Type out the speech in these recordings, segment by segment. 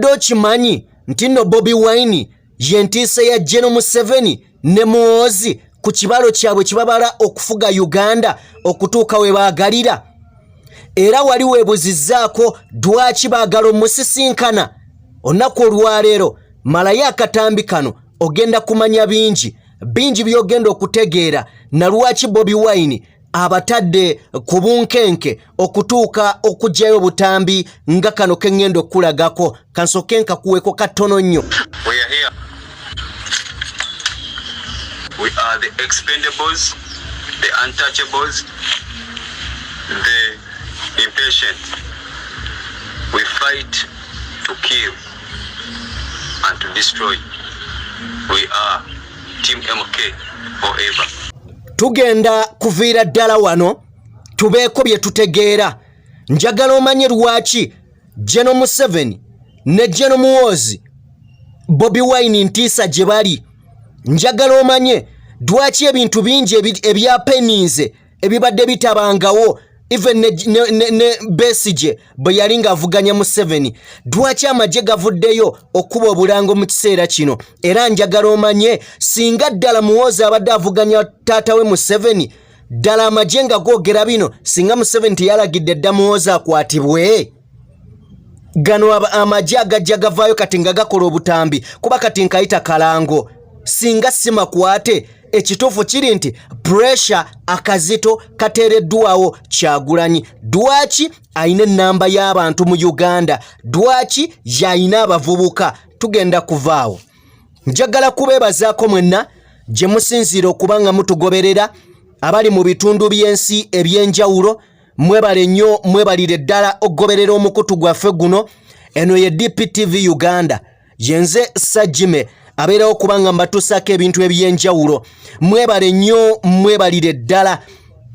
obadde okimanyi nti nno Bobi Wine Yentiisa ya Gen.Muhoozi ne Muhoozi ku kibalo kyabwe kibabala okufuga Uganda okutuuka we baagalira era wali weebuzizzaako lwaki baagala Okumusisinkana olunaku olwaleero malayo akatambi kano ogenda kumanya bingi by'ogenda okutegeera na lwaki Bobi Wine abatadde ku bunkenke okutuuka okugyayo obutambi nga kano ke ŋŋenda okulagako kansooke nkakuweeko katono nnyo. We are the expendables, the untouchables, the impatient. We fight to kill and to destroy. We are Team MK forever. Tugenda kuviira ddala wano tubeeko bye tutegeera. Njagala omanye lwaki Gen.Muhoozi ne Gen.Muhoozi Bobi Wine Yentiisa gye bali. Njagala omanye lwaki ebintu bingi ebyapeninze ebibadde bitabangawo even ne Besigye bwe yali ng'avuganya Museveni lwaki amagye gavuddeyo okuba obulango mu kiseera kino era njagala omanye singa ddala Muhoozi abadde avuganya taata we Museveni ddala amagye nga googera bino singa Museveni teyalagidde dda Muhoozi akwatibwe gano amagye agajja gavaayo kati nga gakola obutambi kuba kati nkayita kalango singa simakwate ekituufu kiri nti pressure akazito kateereddwawo Kyagulanyi lwaki ayina ennamba y'abantu mu Uganda lwaki yayina abavubuka tugenda kuvaawo. Njagala kubeebazaako mwenna gye musinziira okuba nga mutugoberera abali mu bitundu by'ensi eby'enjawulo mwebale nnyo mwebalire ddala okugoberera omukutu gwaffe guno. Eno ye DPTV Uganda yenze Sajime abeerawo kubanga mbatuusako ebintu eby'enjawulo. Mwebale nnyo mwebalire ddala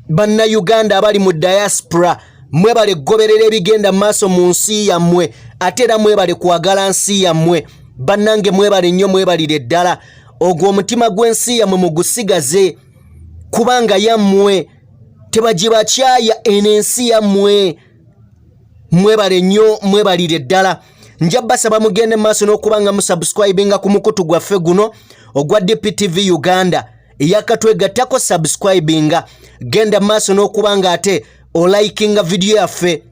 bannayuganda abali mu diaspora mwebale kugoberera ebigenda maaso mu nsi yammwe ate era mwebale kwagala nsi yammwe bannange mwebale nnyo mwebalire ddala ogwo omutima gw'ensi yammwe mugusigaze kubanga yammwe tebagibakyaya eno ensi yammwe mwebale nnyo mwebalire ddala. Nja basaba mugende maaso n'okubanga musubscribinga ku mukutu gwaffe guno ogwa DPTV Uganda eyakatwegattako subscribinga genda maaso n'okubanga ate olikinga video yaffe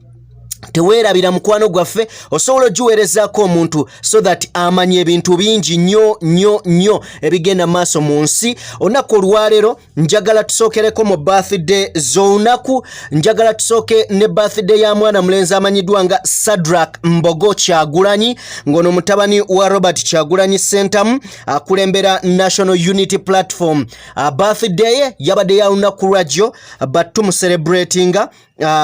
teweerabira mukwano gwaffe osobola ogiweerezaako omuntu so that amanye ebintu bingi nnyo ebigenda maaso mu nsi. Olunaku olwaleero njagala tusookereko mu birthday z'olunaku. Njagala tusooke ne birthday ya mwana mulenzi amanyiddwa nga Sadrak Mbogo Kyagulanyi ng'ono mutabani wa Robert Kyagulanyi Sentamu akulembera National Unity Platform. Birthday ye yabadde ya lunaku lwajjo but tumuselebratinga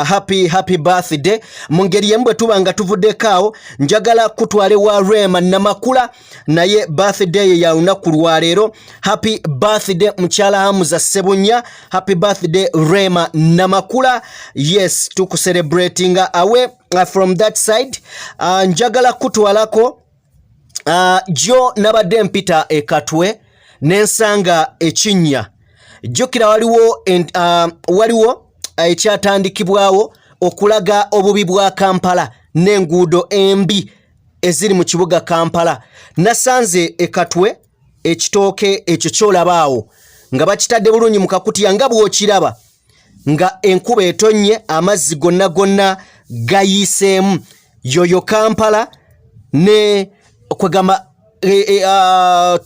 happy birthday. Mu ngeri yemu bwe tuba nga tuvuddeko awo njagala kutwale wa Rema Namakula naye birthday ye ya lunaku lwaleero. Happy birthday mukyala Hamuza Sebunya, happy birthday Rema Namakula. Yes, tukucelebratinga awe from that side. Njagala kutwalako jo nabadde mpita ekatwe nensanga ekinnya jjukira waliwo ekyatandikibwawo okulaga obubi bwa Kampala n'enguudo embi eziri mu kibuga Kampala. Nasanze ekatwe ekitooke ekyo kyolabaawo nga bakitadde bulungi mu kakutiya nga bw'okiraba nga enkuba etonnye amazzi gonna gayiseemu yoyo Kampala ne kwegamba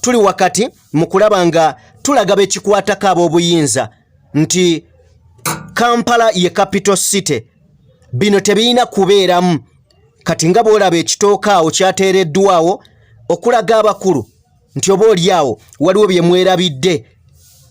tuli wakati mu kulaba nga tulaga bekikwatako ab'obuyinza nti Kampala ye capital city bino tebiina kubeeramu kati nga bw'olaba ekitooka awo kyateereddwawo okulaga abakulu nti oba oli awo waliwo bye mwerabidde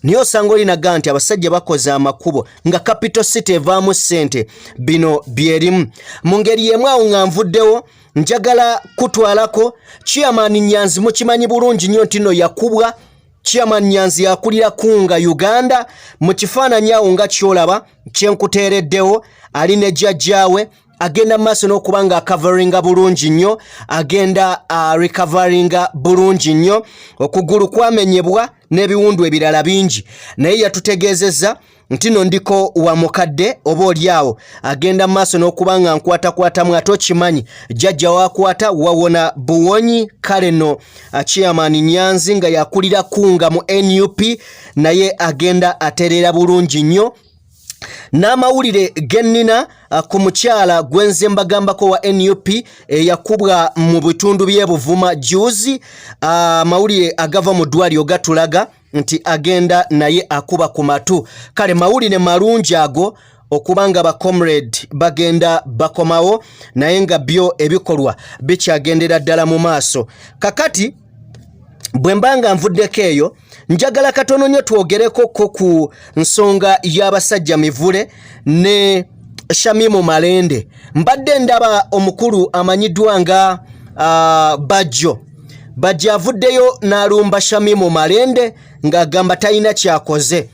niyo osanga olinaga nti abasajja bakoze amakubo nga capital city evaamu ssente bino byerimu. Mu ngeri y'emu awo nga nvuddewo njagala kutwalako Chairman Nyanzi mukimanyi bulungi nnyo nti nno yakubwa. Chairman Nyanzi yakulira kunga Uganda mu kifaananyi awo nga kyolaba kyenkuteereddewo ali ne jjajjaawe agenda maaso n'okubanga coveringa bulungi nnyo agenda recoveringa bulungi nnyo okugulu kwamenyebwa n'ebiwundu ebirala bingi naye yatutegeezezza ntino ndiko wa mukadde oba olyawo agenda maaso n'okubanga nkwatakwatamu ate okimanyi jjajja wakwata wawona buwonyi. Kale no chairman Nyanzi nga yakulira kunga mu NUP naye agenda aterera bulungi nnyo. N'amawulire gennina ku mukyala gwenze mbagambako wa NUP yakubwa mu bitundu by'Ebuvuma juzi. Mawulire agava mu ddwaliro gatulaga nti agenda naye akuba ku matu. Kale mawulire malungi ago okubanga ba comrade bagenda bakomawo naye nga byo ebikolwa bikyagendera ddala mu maaso. Kakati bwe mbanga nvuddeko eyo njagala katono nnyo twogereko ku nsonga y'abasajja mivule ne Shamimu Malende. Mbadde ndaba omukulu amanyiddwa nga Bajjo avuddeyo n'alumba Shamimu Malende ng'agamba talina kyakoze.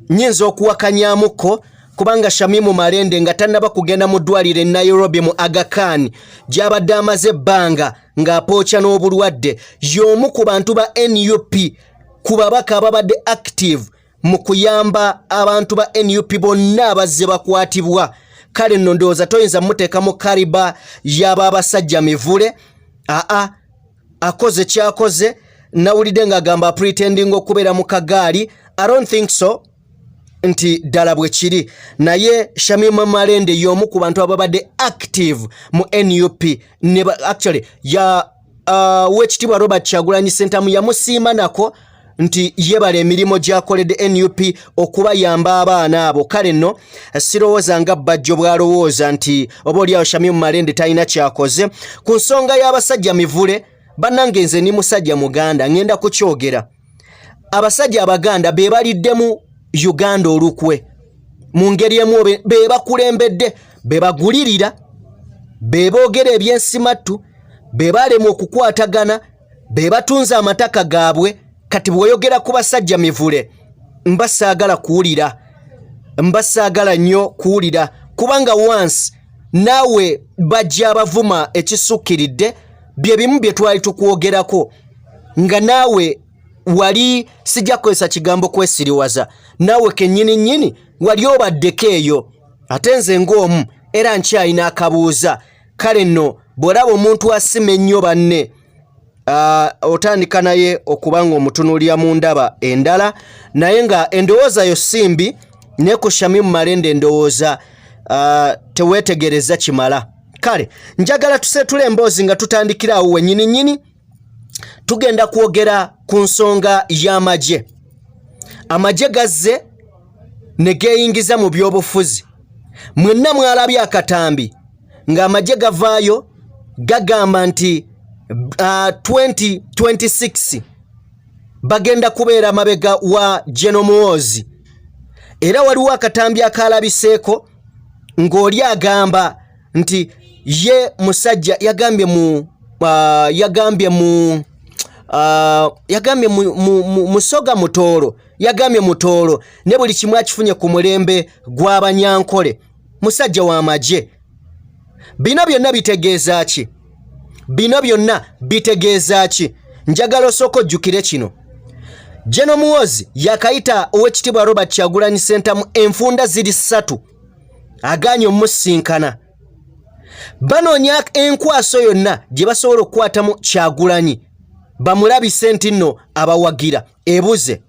Nnyinza okuwakanyamuko kubanga Shamimu Malende nga tannaba kugenda mu ddwaliro e Nairobi mu Aga Khan gy'abadde amaze ebbanga ng'apookya n'obulwadde. Y'omu ku bantu ba NUP ku babaka ababadde active mu kuyamba abantu ba NUP bonna abazze bakwatibwa. Kale nno ndowooza toyinza muteeka mu kaliba y'aba abasajja mivule. Akoze kyakoze nawulidde ng'agamba pretending okubeera mu kagaali. I don't think so nti ddala bwe kiri. Naye Shamimu Malende y'omu ku bantu ababadde active mu NUP. Actually Weekitiibwa Robert Kyagulanyi Ssentamu yamusiima nako nti yebala emirimu gy'akoledde NUP okubayamba abaana abo. Kale nno sirowooza nga Bajjo bw'alowooza nti oba oliawo Shamimu Malende talina kyakoze. Ku nsonga y'abasajja mivule bannange nze ni musajja muganda ngenda kukyogera. Abasajja abaganda be baliddemu Uganda olukwe mu ngeri emu be bakulembedde be bagulirira be boogera ebyensimattu be balemu okukwatagana be batunza amataka gaabwe. Kati bw'oyogera ku basajja mivule mbasaagala kuwulira, mbasaagala nnyo kuwulira kubanga once naawe bajja abavuma ekisukkiridde bye bimu bye twali tukwogerako nga naawe wali sijja kukozesa kigambo kwesiriwaza naawe kennyini nnyini wali obaddeko eyo ate nze ng'omu era nkyalina akabuuza. Kale nno bw'olaba omuntu asima ennyo banne otandika naye okubanga omutunuulira mu ndaba endala naye nga endowooza yo simbi ne ku Shamimu Malende endowooza teweetegereza kimala. Kale njagala tusetule emboozi nga tutandikira awo wennyini nnyini tugenda kwogera ku nsonga y'amagye. Amagye gazze ne geeyingiza mu by'obufuzi. Mwenna mwalabye akatambi ng'amagye gavaayo gagamba nti 2026 bagenda kubeera mabega wa Gen.Muhoozi. Era waliwo akatambi akalabiseeko ng'oli agamba nti ye musajja yagambye musoga mutoolo, yagambye mutoolo ne buli kimu akifunye ku mulembe gw'Abanyankole. Musajja w'amagye. Bino byonna bitegeeza ki? Bino byonna bitegeeza ki? Njagala osooka ojjukire kino. Gen.Muhoozi yakayita Oweekitiibwa Robert Kyagulanyi Ssentamu enfunda ziri 3 agaanye omusisinkana. Banoonya enkwaso yonna gye basobola okukwatamu Kyagulanyi bamulabise nti nno abawagira ebuze.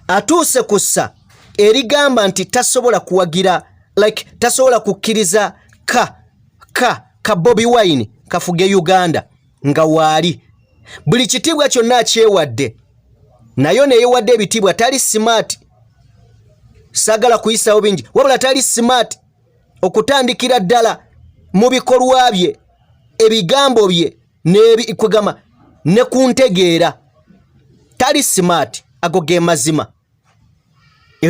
Atuuse ku ssa erigamba nti tasobola kuwagira tasobola kukkiriza ka Bobi Wine kafuge Uganda nga waali. Buli kitiibwa kyonna akyewadde nayo neyewadde ebitiibwa tali smart. Saagala kuyisawo bingi wabula tali smart okutandikira ddala mu bikolwa bye ebigambo bye kwegamba ne kuntegeera. Tali smart. Ago ge mazima.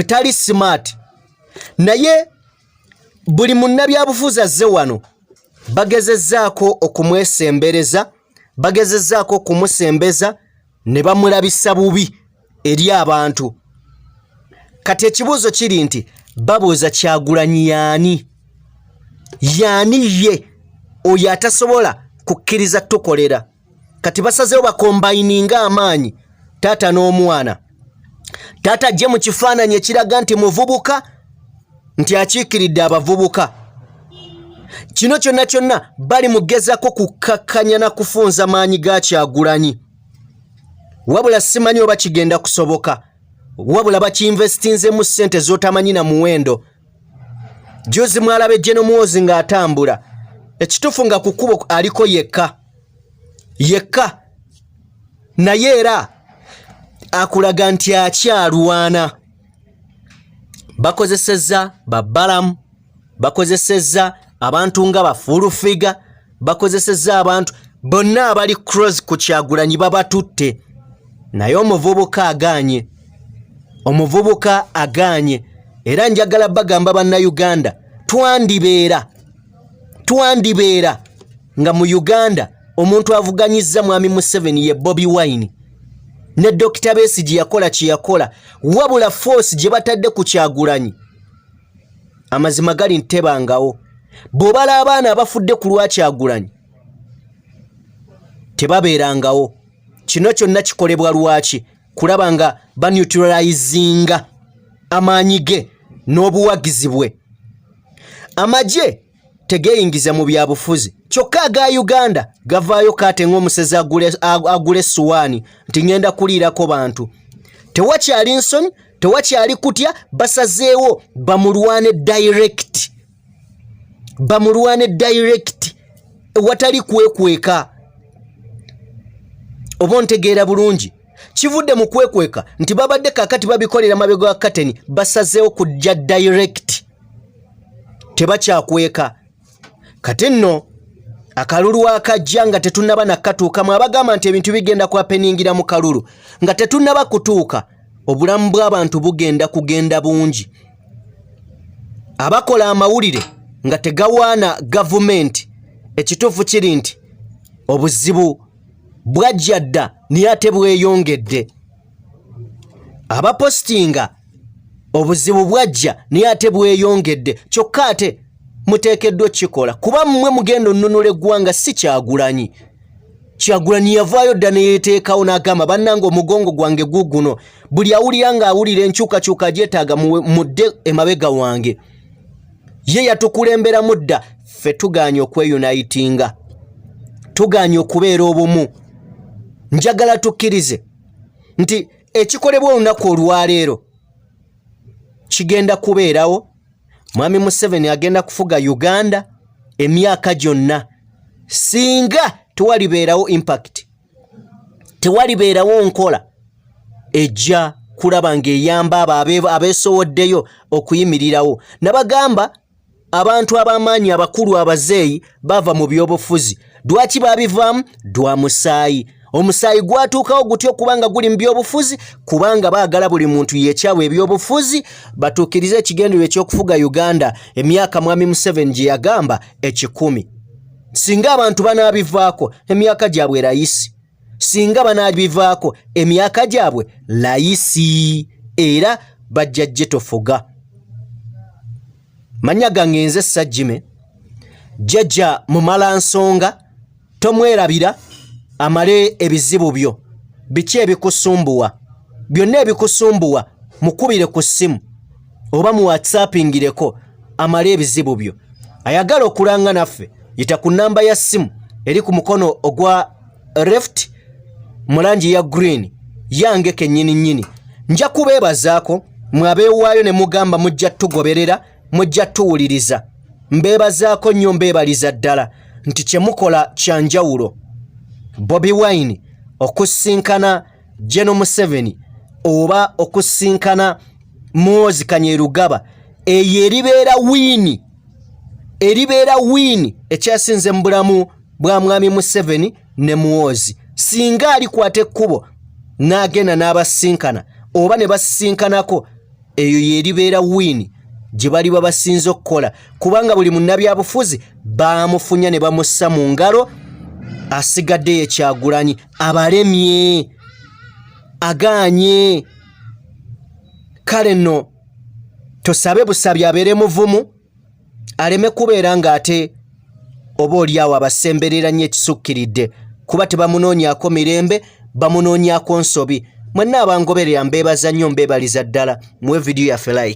Tali smart. Naye buli munnabyabufuzi azze wano bagezezzaako okumwesembereza, bagezezzaako okumusembeza ne bamulabisa bubi eri abantu. Kati ekibuuzo kiri nti babuuza Kyagulanyi yaani? Yaani ye oyo atasobola kukkiriza tukolera? Kati basazeewo bakombayininga amaanyi taata n'omwana. Taata je mu kifaananyi ekiraga nti muvubuka nti akiikiridde abavubuka. Kino kyonna bali mugezako kukakkanya na kufunza maanyi ga Kyagulanyi. Wabula simanyi oba kigenda kusoboka. Wabula bakiinvestinzemu ssente z'otamanyi na muwendo. Juzi mwalabe Gen.Muhoozi ng'atambula. Ekituufu nga ku kkubo aliko yekka. Naye era akulaga nti akyalwana. Bakozesezza babbalamu, bakozesezza abantu nga bafulufiga, bakozesezza abantu bonna abali cross ku Kyagulanyi babatutte. Naye omuvubuka agaanye. Era njagala bagamba bannayuganda twandibeera nga mu Uganda omuntu avuganyizza mwami Museveni ye Bobi Wine ne Dr. Besigye yakola kyeyakola, wabula force gye batadde ku Kyagulanyi amazima gali ntebangawo. Bw'obala abaana abafudde ku lwa Kyagulanyi tebabeerangawo. Kino kyonna kikolebwa lwaki? Kulaba nga baneutralizinga amaanyi ge n'obuwagizi bwe. Amagye tegeeyingiza mu byabufuzi, kyokka aga Uganda gavaayo kaate ng'omusezi agula essuwaani nti ngenda kuliirako bantu. Tewakyali nsonyi, tewakyali kutya, basazeewo bamulwane direct watali kwekweka. Oba ontegeera bulungi. Kivudde mu kwekweka nti babadde kakati babikolera mabega wa kateni, basazeewo kujja direct. Tebakyakweka. Kati nno akalulu akajja nga tetunnaba nakatuukamu, abagamba nti ebintu bigenda kwapeningira mu kalulu nga tetunnaba kutuuka, obulamu bw'abantu bugenda kugenda bungi. Abakola amawulire nga tegawaana gavumenti, ekituufu kiri nti obuzibu bwajja dda naye ate bweyongedde. Abapostinga obuzibu bwajja naye ate bweyongedde, kyokka ate muteekeddwa kikola kuba mmwe mugenda onnunula eggwanga si Kyagulanyi. Kyagulanyi yavaayo dda ne yeeteekawo n'agamba bannange omugongo gwange guguno, buli awulira ng'awulira enkyukakyuka agyetaaga mudde emabega wange. Ye yatukulemberamu dda, ffe tugaanye okweyunitinga, tugaanye okubeera obumu. Njagala tukkirize nti ekikolebwa olunaku olwaleero kigenda kubeerawo. Mwami Museveni agenda kufuga Uganda emyaka gyonna singa tewalibeerawo impact, tewalibeerawo nkola ejja kulaba ng'eyamba abo abeesowoddeyo okuyimirirawo. Nabagamba abantu ab'amaanyi abakulu abazeeyi bava mu byobufuzi. Lwaki babivaamu? Dwa musaayi. Omusaayi gwatuukawo gutyo kubanga guli mu byobufuzi, kubanga baagala buli muntu yeekyawe ebyobufuzi batuukirize ekigendererwa eky'okufuga Uganda emyaka mwami Museveni gye yagamba 10. Singa abantu banaabivaako emyaka gyabwe layisi, singa banaabivaako emyaka gyabwe layisi, era bajja gye tofuga. Manya gange nze Sajjime, jjajja mumala nsonga, tomwerabira amale ebizibu byo. Biki ebikusumbuwa? Byonna ebikusumbuwa mukubire ku ssimu oba mu whatsappingireko amale ebizibu byo. Ayagala okulanga naffe yita ku namba ya ssimu eri ku mukono ogwa left mu langi ya green yange kennyini. Nja kubeebazaako mwabeewaayo ne mugamba mujja tugoberera, mujja tuwuliriza. Mbeebazaako nnyo, mbeebaliza ddala nti kye mukola kya njawulo. Bobi Wine okusinkana Gen.Museveni oba okusinkana Muhoozi Kanyerugaba, eyo eribeera wiini ekyasinze mu bulamu bwa mwami Museveni ne Muhoozi. Singa alikwata ekkubo n'agenda n'abasinkana oba ne basinkanako, eyo yeribeera wiini gye bali basinze okukola, kubanga buli munnabyabufuzi baamufunya ne bamussa mu ngalo. Asigadde ye Kyagulanyi abalemye, agaanye. Kale nno tusabe busabi abeere muvumu, aleme kubeera ng'ate oba oliawo abasemberera nnyo ekisukkiridde, kuba tebamunoonyaako mirembe, bamunoonyaako nsobi. mwenna abangoberera mbeebaza nnyo mbeebaliza ddala muwe vidiyo yaffe like